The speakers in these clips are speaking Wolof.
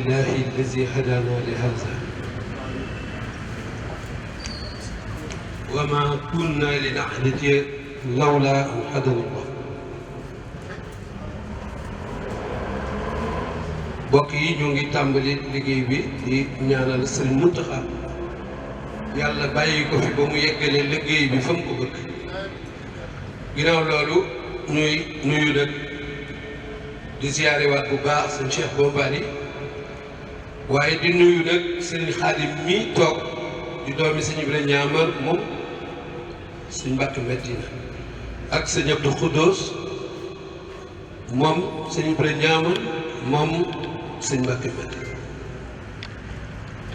لله الذي هدانا لهذا وما كنا لنهتدي لولا أن هدانا الله. mbokk yi ñu ngi tàmbali liggéey bi di ñaanal Sëriñ Muntaxa yàlla bàyyi ko fi ba mu yeggalee liggéey bi fa mu ko bëgg. ginnaaw loolu ñuy nuyu nag di ziyaare waat bu baax sëñ Cheikh Bombali waaye di nuyu nag sëñ Xaadim mi toog di doomi sëñ Ibrahima ñaamal moom sëñ Mbàkke Madina ak sëñ Abdou Khoudous moom sëñ Ibrahima ñaamal moom sëñ Mbàkke Madina.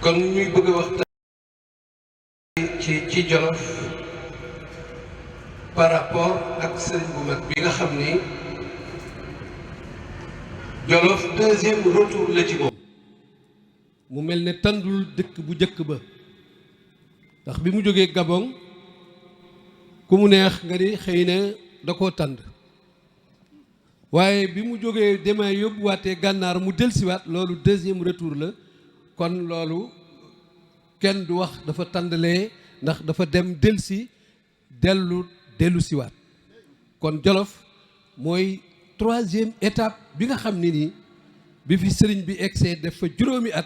kon ñuy bëgg a waxtaan ci Jolof par rapport ak sëriñ bu mag bi nga xam ni Jolof deuxième retour la ci moom. mu mel ne tàndul dëkk bu njëkk ba ndax bi mu jógee Gabon ku mu neex nga ni xëy na da koo tànd waaye bi mu jógee demee yóbbuwaatee gànnaar mu dellusiwaat loolu deuxième retour la. kon loolu kenn du wax dafa tàndalee ndax dafa dem dellu siwaat kon Jolof mooy troisième étape bi nga xam ne nii bi fi sëriñ bi egsee def fa juróomi at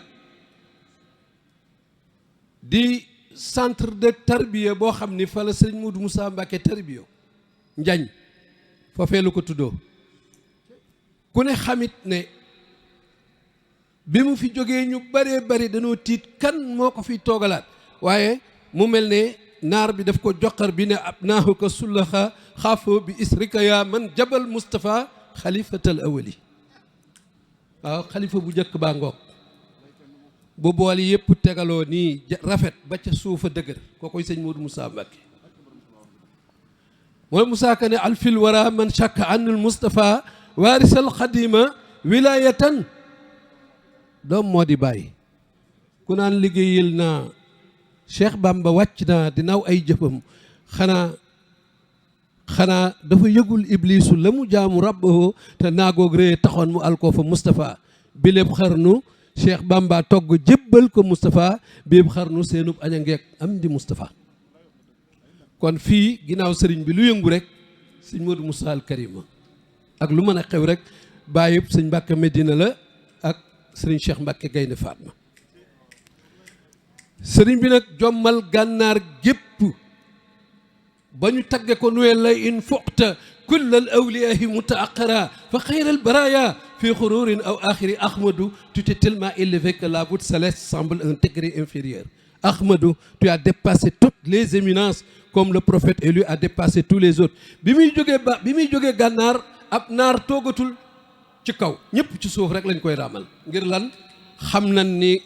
di centre de tarbiya boo xam ni fa la sëriñ Modou Moussa Mbacké tarbiya njañ foofee lu ko tuddoo ku ne xamit ne bi mu fi jógee ñu bëree bëri dañoo tiit kan moo ko fi toogalaat waaye mu mel ne naar bi daf ko joxar bi ne ab naahu ko sullaxa xaafoo bi isrika ya man jabal Moustapha xalifatal awali waaw xalifa bu njëkk baa ngoog bu bool yëpp tegaloo nii rafet ba ca suufa dëgër koo koy sëñ Modou Moussa Mbacké mooy Moussa Ka ne alfil wara man shakka anul Moustapha waarisal xadima wilayatan doom moo di bàyyi ku naan liggéeyal naa Cheikh Bamba wàcc naa di naw ay jëfam xanaa dafa yëgul iblisu la mu jaamu rabbahu te naagoog rée taxoon mu alkoo fa Moustapha bi lépp xarnu Cheikh Bamba togg jébbal ko Moustapha bi lépp xarnu seenub aña ngeek am di Moustapha. kon fii ginnaaw sëriñ bi lu yëngu rek sëñ Modou Moussa al Karima ak lu mën a xew rek bàyyib sëñ Mbàkke Medina la ak sëriñ Cheikh Mbacke Gaynde Fatma sëriñ bi nag jommal gànnaar gépp ba ñu tagge ko nuwel lay in fuqta kullal awliyaahi mutaaqara fa xayral baraya fi xururin aw axiri ahmadou tu t'es tellement élevé que la voûte céleste semble un degré inférieur. Ahmadou, tu as dépassé toutes les éminences comme le prophète élu a dépassé tous les autres. bi muy jógee gànnaar ab naar toogatul ci kaw ñëpp ci suuf rek lañ koy raamal ngir lan xam nañ ni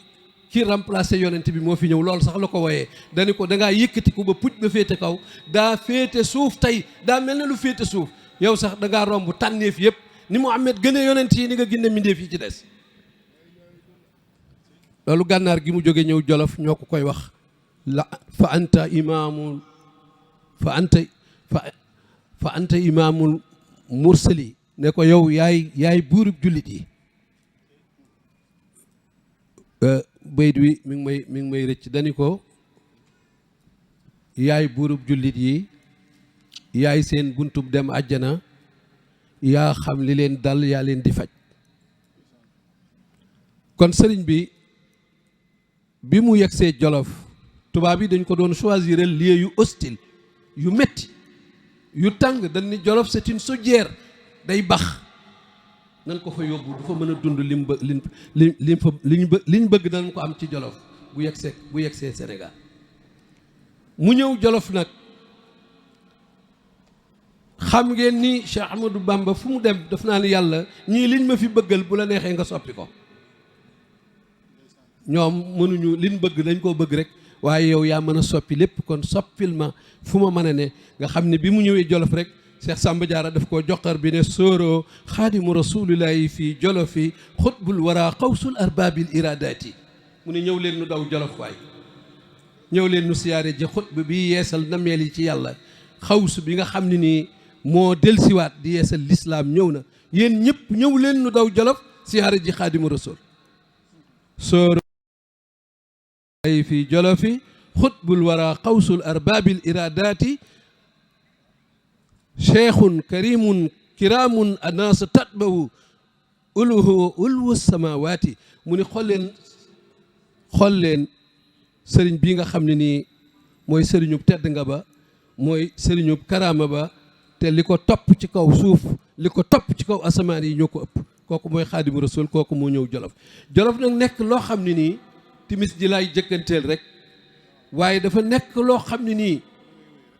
ki remplacé yonent bi moo fi ñëw loolu sax la ko wooyee dañu ko dangaa yëkkati ko ba puj ba féete kaw daa féete suuf tey daa mel ne lu féete suuf yow sax dangaa romb tànneef yëpp ni Muhammad gënee yonent yi ni nga ginne mbindeef yi ci des. loolu gànnaar gi mu jóge ñëw Jolof ñoo ko koy wax la fa anta imaamul mursali ne ko yow yaay buurub jullit yi. bayt wi mi ngi may rëcc dani ko yaay buurub jullit yi yaay seen buntub dem àjjana yaa xam li leen dal yaa leen di faj. kon sëriñ bi mu yegsee Jolof tubaab yi dañ ko doon choisir lieu yu hostile yu metti yu tàng dañ ni Jolof c'est une chaudière day bax nan ko fa yóbbu du fa mën a dund liñ bëgg danañ ko am ci Jolof bu yegsee Sénégal mu ñëw Jolof nag xam ngeen ni Cheikh Ahmadou Bamba fu mu dem daf naa ni yàlla ñii liñ ma fi bëggal bu la neexee nga soppi ko ñoom mënuñu liñ bëgg dañ koo bëgg rek waaye yow yaa mën a soppi lépp kon soppil ma fu ma mën a ne nga xam ne bi mu ñëwee Jolof rek Cheikh Samba Diarra daf koo joxar bi ne sóoroo xaadimu rasulillahi fii jolofi xutbul wara xawsul arbaabil iradaati mu ne ñëw leen nu daw Jolof waay ñëw leen nu siyaare ji xutb bi yeesal nameel yi ci yàlla xawsu bi nga xam ne nii moo delsiwaat di yeesal lislaam ñëw na yéen ñëpp ñëw leen nu daw Jolof siyaare ji xaadimu rasul sóor ay fi jolofi xutbul wara xawsul arbaabil iradaati cheikhun karimun kiraamun anaasa tatbahu uluhu ulwu samawaati mu ni xool leen sëriñ bii nga xam ne nii mooy sëriñub tedd nga ba mooy sëriñub karaama ba te li ko topp ci kaw suuf li ko topp ci kaw asamaan yi ñoo ko ëpp kooku mooy xaadimu rasul kooku moo ñëw jolof nag nekk loo xam ne nii timis ji laay jëkkanteel rek waaye dafa nekk loo xam ne nii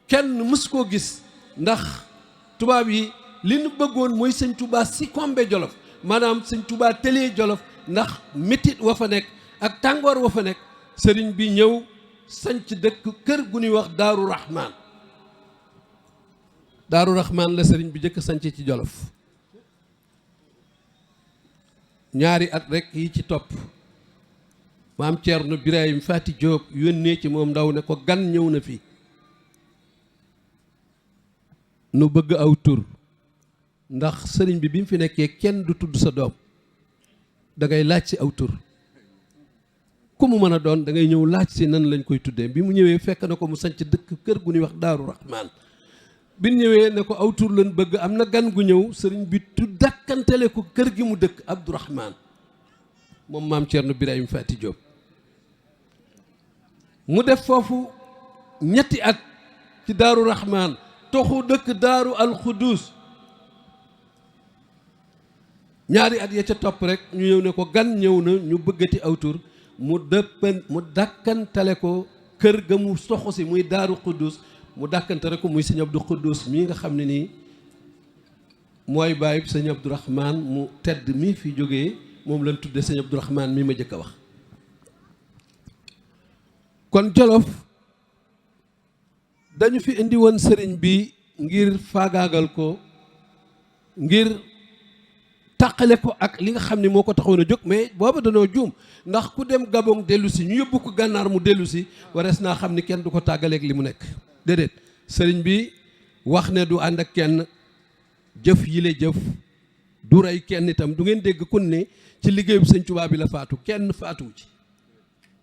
kenn mës koo gis ndax tubaab yi li nu bëggoon mooy sëñ Touba succombe jolof maanaam sëñ Touba tëlee jolof ndax métit wa fa nekk ak tàngoor wa fa nekk sëriñ bi ñëw sanc dëkk kër gu ñuy wax Daaru Rahman Daaru Rahman la sëriñ bi jëkk sanc ci jolof ñaari at rek yi ci topp maam Ceerno Birahim Faati Jóob yónnee ci moom ndaw ne ko gan ñëw na fi nu bëgg aw tur ndax sëriñ bi mu fi nekkee kenn du tudd sa doom da ngay laaj si aw tur ku mu mën a doon da ngay ñëw laaj si nan lañ koy tuddee bi mu ñëwee fekk na ko mu sanc dëkk kër gu ñuy wax Daaru Rahman bi ñëwee ne ko aw tur lañ bëgg am na gan gu ñëw sëriñ bi dakkantele ko kër gi mu dëkk Abdourahman moom maam Ceerno Birahim Faati Jóob mu def foofu ñetti at ci Daaru Rahman toxu dëkk Daaru Alxudus ñaari at ya ca topp rek ñu ñëw ne ko gan ñëw na ñu bëggati aw tur mu dakkantale ko kër ga mu soxu si muy Daaru Xudus mu dàkkantale ko muy sëñ Abdou Xudus mii nga xam ne nii mooy bàyyi sëñ Abdourahman mu tedd mii fi jógee moom lañ tudde sëñ Abdourahman mii ma jëkk a wax kon jolof dañu fi indi woon sëriñ bi ngir faagaagal ko ngir tàqale ko ak li nga xam ne moo ko taxoon a jóg mais booba danoo juum ndax ku dem Gabon dellu si ñu yóbbu ko gànnaar mu dellu si warees naa xam ni kenn du ko tàggaleeg li mu nekk déedéet sëriñ bi wax ne du ànd ak kenn jëf yi la jëf du rey kenn itam du ngeen dégg kun ne ci liggéeyu sëñ Tuubaa bi la faatu kenn faatuwu ci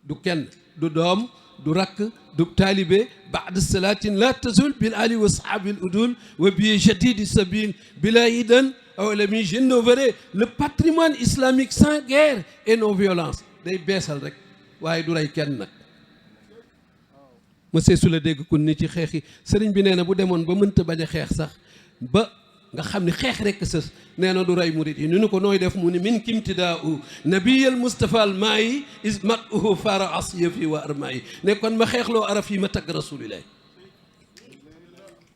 du kenn du doom du rakk du taalibe baad salaatin la tazul bil ali wa sahaabil udul wa bi jadidi sabil bila idan aw lami j'innoverai le patrimoine islamique sans guerre et non violence day beesal rek waaye du rey kenn nag monsieur su la dégg kun ni ci xeex yi sëriñ bi nee na bu demoon ba mënta bañ a xeex sax ba nga xam ne xeex rekk sës nee na du rey murit yi nu ko nooy def mu ni min kimtidaau nabiyal Mustafa al maayi is mat uhu fara asiya fi wa armaayi ne kon ma xeexloo araf yi ma tagg rasulillahi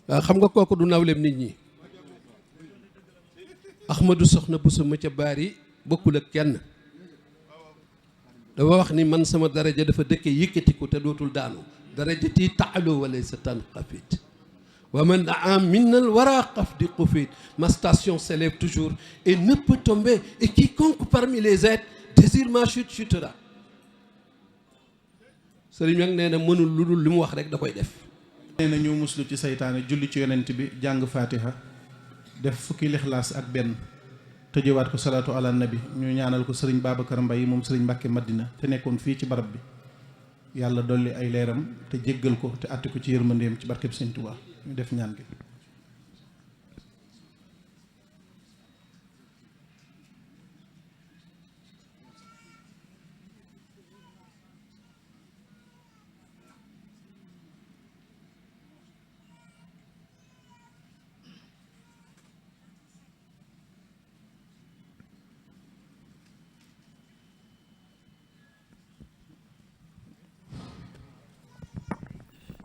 waaw xam nga kooku du nawleem nit ñi Ahmadou Soxna Bousso ma ca baari bokkul ak kenn dafa wax ni man sama daraja dafa dëkke yëkkatiku te dootul daanu darajati taalu wala sa tanxafit wa man a minal wara qaf di qufit ma station s'élève toujours et ne peut tomber et quiconque parmi les êtres désire ma chute chutera sëriñ nag nee na mënul lu dul li mu wax rek da koy def nee na ñu muslu ci saytaane julli ci yonent bi jàng fatiha def fukki lixlaas ak benn tëjewaat ko salaatu ala nabi ñu ñaanal ko sëriñ Babacar Mbaye moom sëriñ Mbàkke Madina te nekkoon fii ci barab bi yàlla dolli ay leeram te jéggal ko te àtte ko ci yërmandeem ci barkeb sëñ Tuubaa ñu def ñaan gi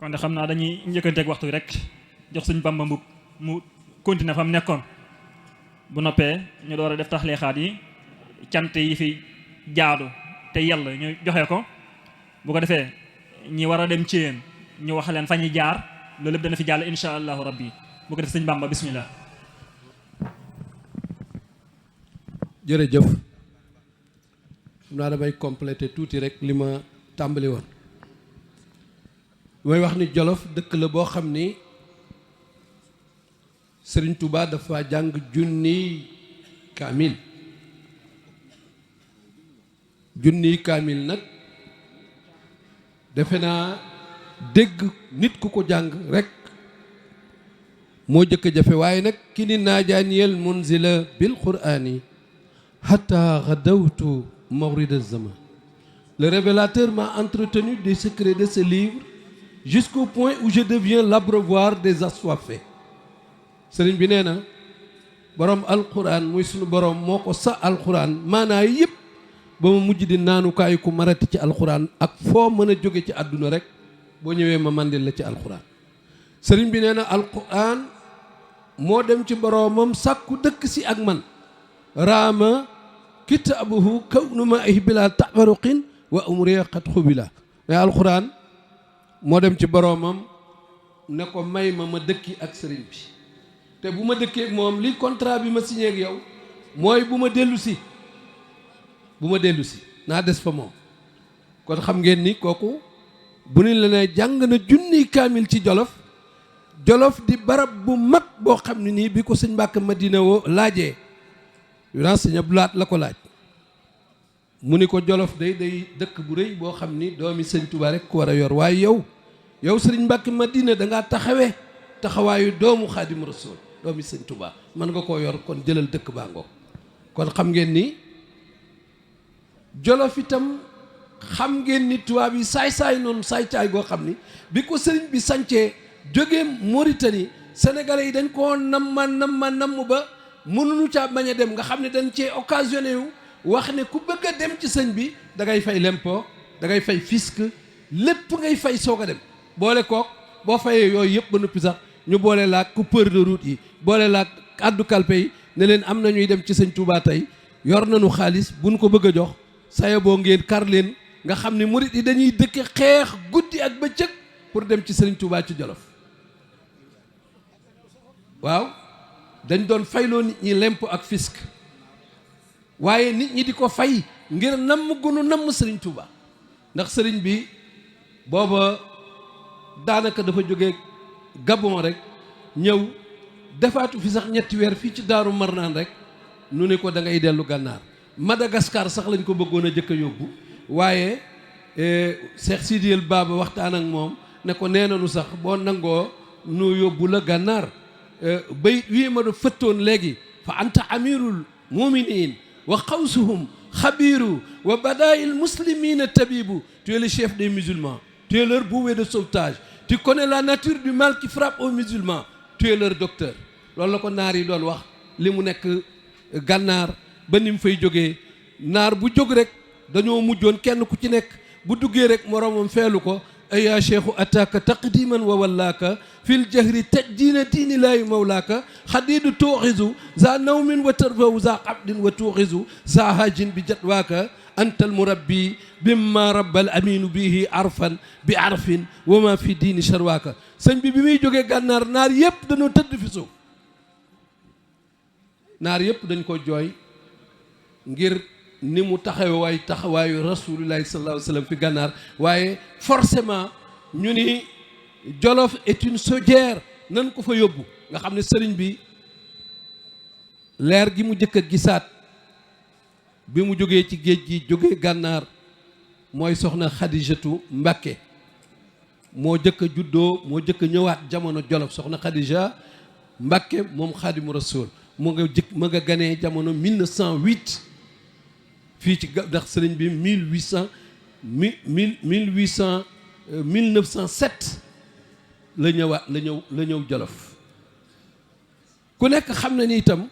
kon de xam naa dañuy njëkkanteeg waxtu rek jox suñ Bamba Mbub mu continuer fa mu nekkoon bu noppee ñu door a def taxleexaat yi cant yi fi jaadu te yàlla ñu joxe ko bu ko defee ñi war a dem ci yéen ñu wax leen fa ñuy jaar loolu lépp dana fi jàll insha allahu rabbi bu ko def suñ Bamba bismillah. jërëjëf xam naa damay complété tuuti rek li ma tàmbali woon mooy wax ni Jolof dëkk la boo xam ni Sëriñ Tuubaa dafa jàng junni kaamil junniy kaamil nag defe naa dégg nit ku ko jàng rek moo jëkk jafe waaye nag ki ni naajaaniyel munzila bil qur'ani hatta ghadawtu mawrida zaman. Le révélateur m'a entretenu des secrets de ce livre jusqu'au point où je deviens l'abreuvoir des assoiffés. sëriñ bi nee na borom alquran muy sunu borom moo ko sa alquran maanaa yëpp ba ma mujj di naanukaayu ku marati ci alquran ak foo mën a jóge ci àdduna rek boo ñëwee ma mandil la ci alquran. sëriñ bi nee na alquran moo dem ci boromam sàkku dëkk si ak man raama kitaabuhu kawnu ma ay bila tabaruqin wa umriya qad xubila. mais alquran moo dem ci boromam ne ko may ma dëkki ak sëriñ bi te bu ma dëkkee moom li contrat bi ma signé ak yow mooy bu ma dellu si naa des fa moom. kon xam ngeen ni kooku bu ni la ne jàng na junniy kaamil ci Jolof di barab bu mag boo xam ne nii bi ko sëñ Mbàkke Madina woo laajee yonaa sëñ Abdu Lahat la ko laaj mu ni ko Jolof day dëkk bu rëy boo xam ni doomi sëñ Tuubaa rek ko war a yor waaye yow sëriñ Mbàkke Madina da ngaa taxawaayu doomu Xaadimu Rasuul doomi sëñ Tuubaa mën nga koo yor kon jëlal dëkk baa ngoo. kon xam ngeen ni Jolof itam xam ngeen ni tubaab yi saay-saay noonu saay-caay goo xam ni bi ko sëriñ bi sancee jógee Mauritanie sénégalais yi dañ koo namm ba mënuñu caa bañ a dem nga xam ne dañ cee occasionné wu wax ne ku bëgg a dem ci sëñ bi da ngay fay l'impôt da ngay fay fisc lépp ngay fay soog a dem boole kook boo fayee yooyu yëpp ba noppi sax ñu boole laak coupeur de route yi boole laak addu kalpe yi ne leen am na ñuy dem ci sëñ Touba tey yor nañu xaalis buñ ko bëgg a jox saye boo ngeen kar leen nga xam ne murit yi dañuy dëkk xeex guddi ak bëccëg pour dem ci sëriñ Touba ci Jolof. waaw dañ doon fayloo nit ñi l'impôt ak fisc waaye nit ñi di ko fay ngir namm gunu namm sëriñ Touba ndax sëriñ bi booba daanaka dafa jóge Gabon rek ñëw defaatu fi sax ñetti weer fii ci Daaru Marnaan rek nu ne ko da ngay dellu gànnaar. Madagascar sax lañ ko bëggoon a jëkk a yóbbu waaye Cheikh Sidiel Baba waxtaan ak moom ne ko nee nañu sax boo nangoo nu yóbbu la gànnaar. bayit wii ma do fëttoon léegi fa anta amirul muminin wa xawsuhum xabiru wa badail muslimina tabibu. Tu es le chef des musulmans, tu es leur bouée de sauvetage, tu connais la nature du mal qui frappe aux musulmans, tu es leur docteur. loolu la ko naar yi doon wax li mu nekk gànnaar ba ni mu fay jógee naar bu jóg rek dañoo mujjoon kenn ku ci nekk bu duggee rek moroomam feelu ko aya cheikhu ataaka taqdiman wa wallaaka fil jahri tajdiina diini laahi mawlaaka xadiidu tuuxisu za nawmin wa tarfawu za qabdin wa tuuxisu za hajin bi jatwaaka anta almurabbi bimma rabbal aminu bihi arfan bi arfin wa ma fi diini sharwaaka. sëñ bi muy jógee gànnaar naar yëpp dañoo tëdd fi suuf naar yëpp dañ ko jooy ngir ni mu taxawaayu rasulillahi sallallahu alayhi wa sallam fi gànnaar waaye forcément ñu ni Jolof est une chaudière nan ko fa yóbbu nga xam ne sëriñ bi leer gi mu jëkk a gisaat bi mu jógee ci géej gi jógee gànnaar mooy soxna Xadijatu Mbàkke moo jëkk a juddoo moo jëkk a ñëwaat jamono Jolof soxna Xadija Mbàkke moom Xaadimu Rasuul mu nga ganee jamono 1908 fii ci ndax sëriñ bi 1907 la ñëw Jolof. ku nekk xam na ni itam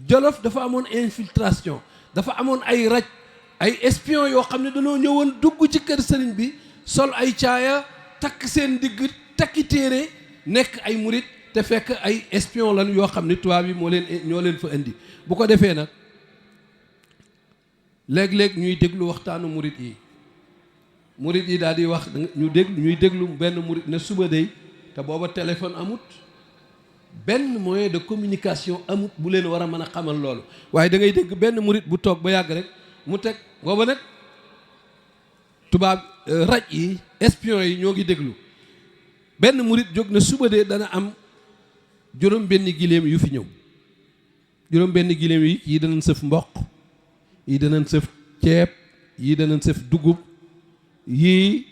Jolof dafa amoon infiltration dafa amoon ay raj ay espion yoo xam ne dañoo ñëwoon dugg ci kër sëriñ bi sol ay caaya takk seen digg takki téere nekk ay murit te fekk ay espion lan yoo xam ne tubaab yi ñoo leen fa indi. bu ko defee nag léeg-léeg ñuy déglu waxtaanu murit yi daal di wax ñuy déglu benn murit ne suba day te booba téléphone amut benn moyen de communication amut bu leen war a mën a xamal loolu waaye da ngay dégg benn murit bu toog ba yàgg rek mu teg booba nag tubaab raj yi espion yi ñoo ngi déglu benn murit jóg na suba de dana am juróom benn giléem yu fi ñëw juróom benn giléem yi danañ sëf mboq yi danañ sëf ceeb yii danañ sëf dugub yii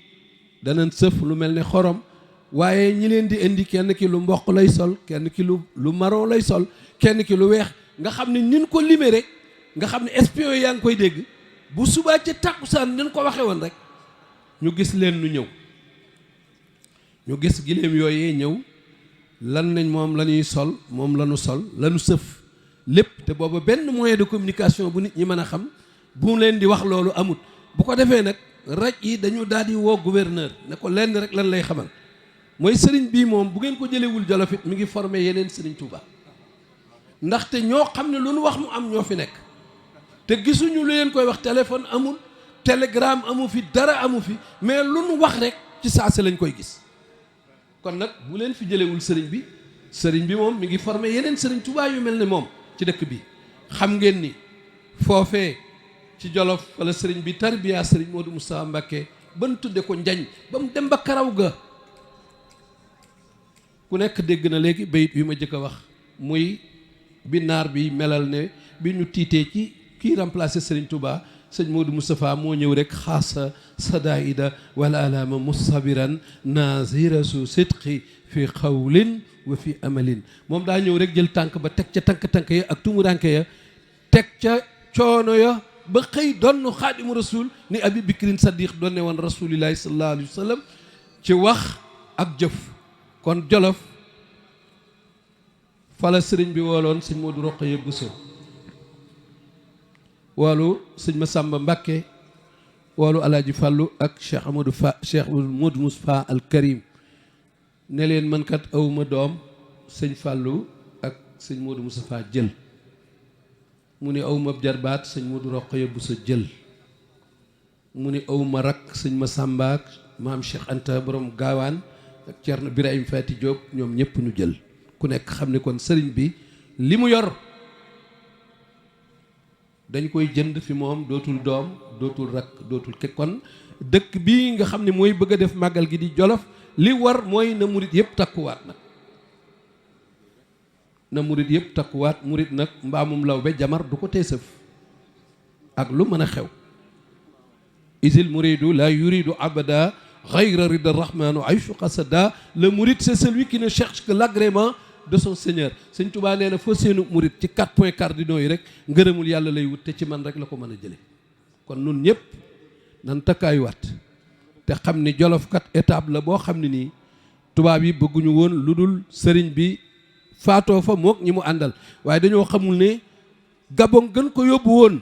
danañ sëf lu mel ne xorom waaye ñi leen di indi kenn ki lu mboq lay sol kenn ki lu marron lay sol kenn ki lu weex nga xam ne ñun ko limee rek nga xam ne espion yaa ngi koy dégg bu subaa ca tàkkusaan nañ ko waxe woon rek ñu gis leen nu ñëw ñu gis giléem yooyee ñëw lan nañ moom la ñuy sol moom la ñu sol la ñu sëf lépp te booba benn moyen de communication bu nit ñi mën a xam bu leen di wax loolu amut bu ko defee nag raj yi dañu daal di woo gouverneur ne ko lenn rek lan lay xamal mooy sëriñ bii moom bu ngeen ko jëlewul Jolof it mi ngi formé yeneen sëriñ Touba ndaxte ñoo xam ne lu nu wax mu am ñoo fi nekk te gisuñu lu leen koy wax téléphone amul télégramme amu fi dara amu fi mais lu nu wax rek ci saase lañ koy gis kon nag bu leen fi jëlewul sëriñ bi moom mi ngi formé yeneen sëriñ Touba yu mel ne moom ci dëkk bi xam ngeen ni foofee ci Jolof wala sëriñ bi tarbiya sëriñ Modou Moustapha Mbacké ban tudde ko njañ ba mu dem ba karaw ga ku nekk dégg na léegi bayit yu ma jëkk a wax muy bi naar bi melal ne bi ñu tiitee ci kii remplacé sëriñ Touba sëñ Modou Moustapha moo ñëw rek xaasa sadaida wala alama musabiran nazira su sidqi fi xawlin wa fi amalin moom daa ñëw rek jël tànk ba teg ca tànk ya ak tumuranke ya teg ca coono ya ba xëy doon xaadimu rasul ni abi bikrin sadiq doon ne woon rasulillahi sallallahu alayhi wa sallam ci wax ak jëf kon Jolof fala sëriñ bi wooloon sëñ Modou Rokhaya Bousso woolu sëñ Massamba Mbacké woolu alaaji Fàllu ak Cheikh Modou Moustapha al Karim ne leen man kat awma doom sëñ Fàllu ak sëñ Modou Moustapha jël mu ni awma jarbaat sëñ Modou Rokhaya Bousso jël mu ni awma rak sëñ Massamba ak maam Cheikh Anta borom gaawaan ak Thierno Birahim Fati Diop ñoom ñëpp ñu jël ku nekk xam ne kon sëriñ bi li mu yor dañ koy jënd fi moom dootul doom dootul rak dootul ke kon dëkk bii nga xam ne mooy bëgg a def màggal gi di Jolof li war mooy na murit yëpp takkuwaat nag na murit yëpp takkuwaat murit nag mbaamum law be jamar du ko tee sëf ak lu mën a xew isil muridu la yuridu abada ghayra rida rahmanu ayshu qasada le murit c'est celui qui ne cherche que l'agrément de son Seigneur sëñ Touba nee na foo seenu murit ci 4 points cardinaux yi rek ngërëmul yàlla lay wut te ci man rek la ko mën a jële kon nun ñëpp nan takkaayuwaat te xam ni Jolof kat étape la boo xam ne nii tubaab yi bëgguñu woon lu dul sëriñ bi faatoo fa mook ñi mu àndal waaye dañoo xamul ne Gabon gën ko yóbbu woon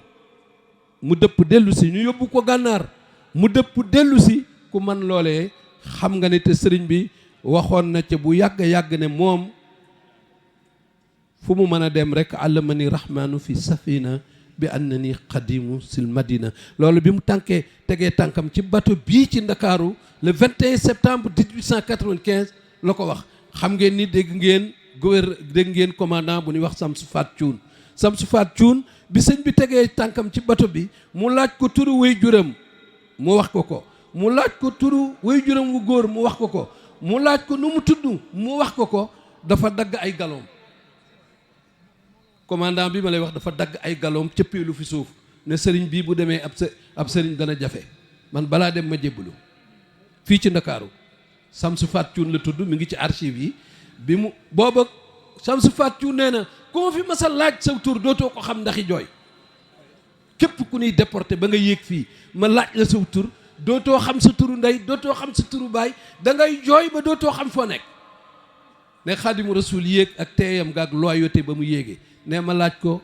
mu dëpp dellu si ñu yóbbu ko gànnaar mu dëpp dellu si ku man loolee xam nga ne te sëriñ bi waxoon na ca bu yàgg ne moom fu mu mën a dem rek allamani rahmanu fi safina bi annani qadimu sil madina loolu bi mu tegee tànkam ci bateau bii ci Ndakaaru le 21 septembre 1895 la ko wax xam ngeen ni dégg ngeen commandant bu ñuy wax Samsu Faat Cuun bi sëñ bi tegee tànkam ci bateau bi mu laaj ko turu way juram mu wax ko mu laaj ko turu way juram wu góor mu wax ko mu laaj ko nu mu tudd mu wax ko dafa dagg ay galoom commandant bi ma lay wax dafa dagg ay galoom cëppeelu fi suuf ne sëriñ bii bu demee ab sëriñ dana jafe man balaa dem ma jébbalu fii ci Ndakaaru Samsu Faat Cuun la tudd mi ngi ci archive yi bi mu booba Samsu Faat Cuun nee na ku ma fi masa laaj sa tur dootoo ko xam ndaxi jooy képp ku ñuy déporté ba nga yéeg fii ma laaj la sa tur dootoo xam sa turu ndey dootoo xam sa turu baay da ngay jooy ba dootoo xam foo nekk ne Xaadimu Rasuul yéeg ak teeyam ga ak loyauté ba mu yéegee ne ma laaj ko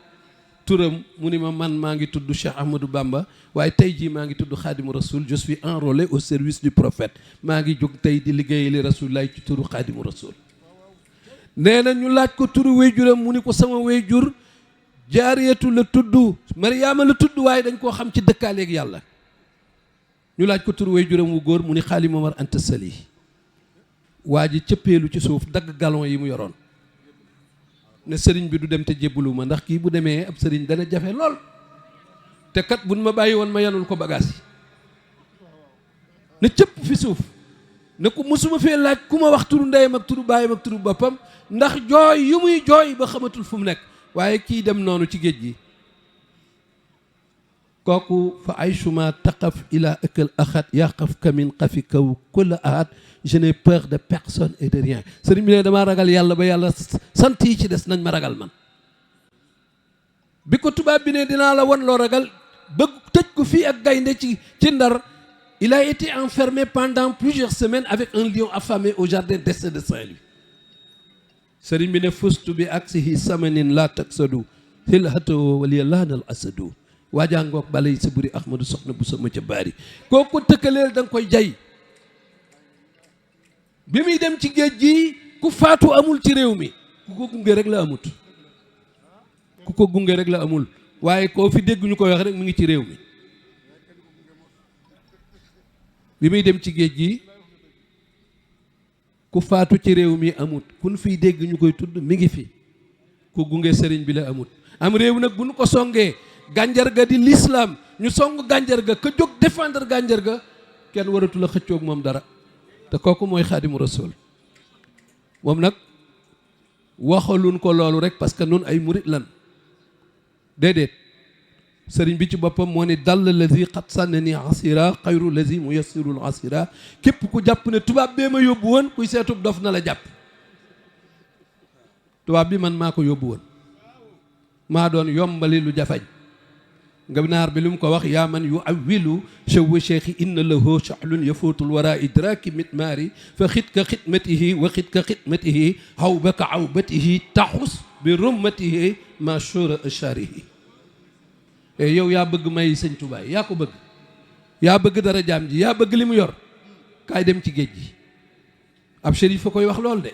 turam mu ni ma man maa ngi tudd Cheikh Ahmadou Bamba waaye tey jii maa ngi tudd Xaadimu Rasuul je suis enrôlé au service du prophète maa ngi jóg tey di liggéeyali Rasuulullaah ci turu Xaadimu Rasuul nee na ñu laaj ko turu wéyjuram mu ni ko sama wéyjur jaariyatu la tudd Mariyaama la tudd waaye dañ koo xam ci dëkkaaleeg yàlla ñu laaj ko turu wéyjuram wu góor mu ni Xaali Momar Anta Sali waa ji cëppeelu ci suuf dagg galon yi mu yoroon ne sëriñ bi du dem te jébbalu ma ndax kii bu demee ab sëriñ dana jafe lool te kat buñ ma bàyyi woon ma yanul ko bagage yi ne cëpp fi suuf ne ko mosuma fee laaj ku ma wax turu ndeyam ak turu baayam ak turu boppam ndax jooy yu muy jooy ba xamatul fu mu nekk waaye kii dem noonu ci géej gi kooku fa aychuma taqaf ila ëkkal axat yaqaf kamin xafi kaw kulla ahad je n'ai peur de personne et de rien sëriñ bi ne damaa ragal yàlla ba yàlla sant yi ci des nañ ma ragal man bi ko tubaab bi ne dinaa la wan loo ragal bëgg tëj ko fii ak gaynde ci Ndar il a été enfermé pendant plusieurs semaines avec un lion affamé au jardin d'essai de Saint-Louis sëriñ bi ne fustu bi aksihi samanin la taksadu hilhatawo waliya laanal asadu waajangoog balay sa buri ahmadou soxna bu sama ca baari kooku tëkkaleel da nga koy jay bi muy dem ci géej gi ku faatu amul ci réew mi ku ko gunge rek la amut ku ko gunge rek la amul waaye koo fi dégg ñu koy wax rek mu ngi ci réew mi bi muy dem ci géej gi ku faatu ci réew mi amut kun fiy dégg ñu koy tudd mi ngi fi ku gunge sëriñ bi la amut am réew nag bu nu ko songee gànjar ga di l'islam ñu song gànjar ga ka jóg défendre gànjar ga kenn waratu la xëccoog moom dara te kooku mooy xaadimu rasul moom nag waxaluñ ko loolu rek parce que nun ay murit lan déedéet sëriñ bi ci boppam moo ne dall lazi xat sànnani asira xayru lazi mu yassirul asira képp ku jàpp ne tubaab bee ma yóbbu woon kuy seetub dof na la jàpp tubaab bi man maa ko yóbbu woon maa doon yombali lu jafañ nga naar bi lu mu ko wax yaa man yu awilu chawwa cheikhi inna lahu chahlun yafootul wara idraki mitmaari fa xit ka xidmatihi wa xit ka xidmatihi xaw ba ka awbatihi taxus bi rummatihi mashura asharihi yow yaa bëgg may sëñ Tuubaa yaa ko bëgg yaa bëgg dara jaam ji yaa bëgg li mu yor kaay dem ci géej gi ab shérif fa koy wax loolu de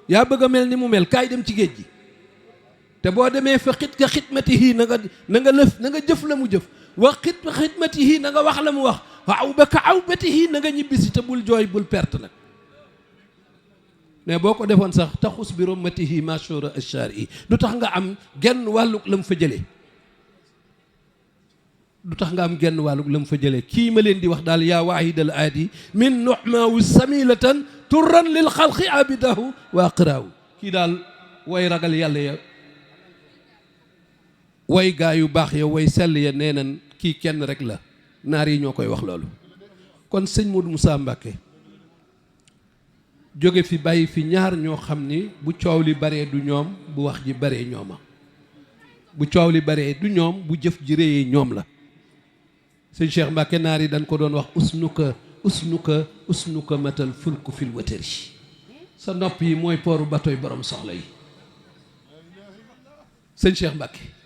yaa bëgg a mel ni mu mel kaay dem ci géej gi te boo demee fa xit ka xidmatihi na nga jëf la mu jëf wa xit ka xidmatihi na nga wax la mu wax waaw ba ka awbatihi na nga ñibbisi te bul jooy bul perte nag mais boo ko defoon sax taxus bi rummatihi mashura ashari du tax nga am genn wàllug la mu fa jëlee du tax nga am genn wàllug la mu fa jëlee kii ma leen di wax daal yaa waahidal aadi min nuhmawu samilatan turran lil xalqi abidahu wa aqraahu kii daal way ragal yàlla ya way gaa yu baax ya way sell ya nee nan kii kenn rek la naar yi ñoo koy wax loolu kon sëñ Modou Moussa Mbacké jóge fi bàyyi fi ñaar ñoo xam ni bu coow li baree du ñoom bu wax ji baree ñooma bu coow li baree du ñoom bu jëf ji réyee ñoom la sëñ Cheikh Mbacké naar yi dañ ko doon wax usnuka matal fulku fil watari sa nopp yi mooy pooru batoy borom soxla yi sëñ Cheikh Mbacké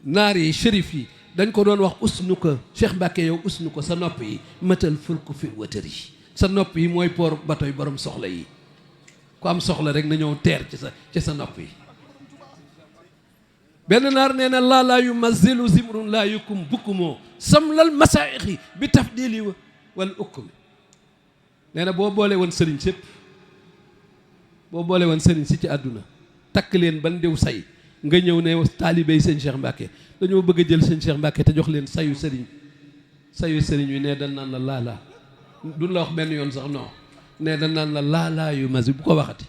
naar yi shérif yi dañ ko doon wax usnuka Cheikh Mbacké yow usnuka sa nopp yi matal fulku fil watari sa nopp yi mooy pooru batoy borom soxla yi ku am soxla rek na ñëw teer ci sa nopp yi benn naar nee na laa yu mazilu zimrun laa yukum bukkumoo samlal masaixi bi tafdili wal ukkumi nee na boo boole woon sëriñ sépp boo boole woon sëriñ si ci àdduna takk leen ban diw say nga ñëw ne taalibey sëñ Cheikh Mbacké dañoo bëgg a jël sëñ Cheikh Mbacké te jox leen sayu sëriñ wi ne dañ naan la laalaa duñ la wax benn yoon sax non ne dañ naan la laalaa yu masi bu ko waxati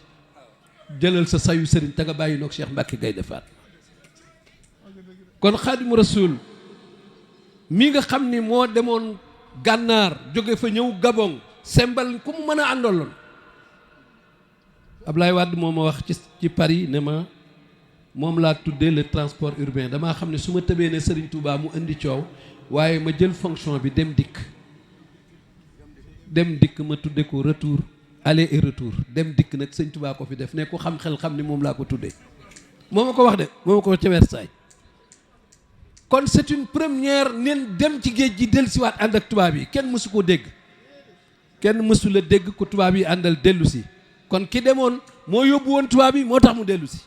jëlal sa sayu sëriñ te nga bàyyi noog Cheikh Mbacké gay defaat kon xaadimu rasul mi nga xam ni moo demoon gànnaar jóge fa ñëw Gabon sembal ku mu mën a àndaloon Ablaye Wade moo ma wax ci Paris ne ma moom laa tuddee le transport urbain damaa xam ne su ma tëbee ne Serigne Touba mu indi coow waaye ma jël fonction bi dem dikk ma tudde ko retour aller et retour dem dikk nag Serigne Touba ko fi def ne ku xam xel xam ni moom laa ko tuddee moo ma ko wax de moo ma ko wax ca Versailles kon c'est une première nen dem ci géej gi dellu siwaat ànd ak tubaab yi kenn mësu koo dégg kenn mësu la dégg ko tubaab yi àndal dellu si kon ki demoon moo yóbbu woon tubaab yi moo tax mu dellu si